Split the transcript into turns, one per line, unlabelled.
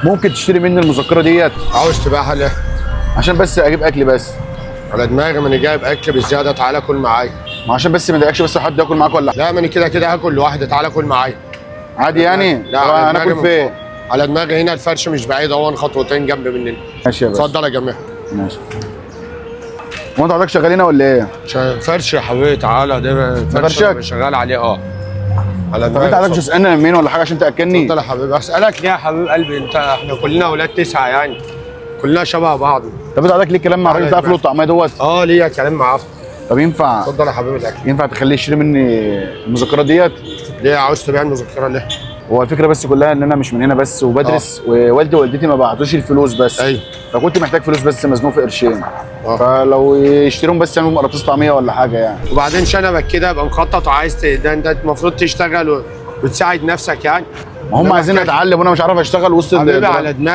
ممكن تشتري مني المذكره ديت
عاوز تبيعها ليه؟
عشان بس اجيب اكل بس.
على دماغي، ما انا جايب اكل بالزياده، تعالى كل معايا.
ما عشان بس ما يضايقكش بس حد ياكل معاك ولا
لا، ما انا كده كده هاكل لوحدي، تعالى كل معايا.
عادي يعني؟
لا، على دماغي
هناكل
من
فين؟
فوق. على دماغي هنا الفرش مش بعيد، اهو خطوتين جنب مننا.
ماشي يا باشا.
اتفضل يا جماعه.
ماشي. هو انت حضرتك شغالين ولا ايه؟
فرش يا حبيبي، تعالى ده فرش
فرشك؟
شغال عليه على
طب
دماغي.
انت حضرتك مش تسالني مين ولا حاجه عشان تاكلني؟
اتفضل يا حبيبي، اسالك ليه يا حبيب قلبي؟ احنا كلنا اولاد تسعه يعني، كلنا شبه بعض.
طب انت حضرتك ليه كلام مع الراجل بتاع فول الطعميه دوت؟
ليا كلام معاه.
طب ينفع
اتفضل يا حبيبي الاكل.
ينفع تخليه يشتري مني المذكرات ديت؟
ليه عاوز تبيع المذكره ليه؟
هو الفكره بس كلها ان انا مش من هنا بس وبدرس ووالدي ووالدتي ما بعتوش الفلوس بس.
ايوه.
فكنت محتاج فلوس بس مزنوق في قرشين.
فلو
يشترون بس يعملوا قراطيس طعميه ولا حاجه يعني.
وبعدين شنبك كده يبقى مخطط وعايز ده انت المفروض تشتغل وتساعد نفسك يعني.
ما هم عايزين اتعلم وانا مش عارف اشتغل وسط
حبيبي على دماغي.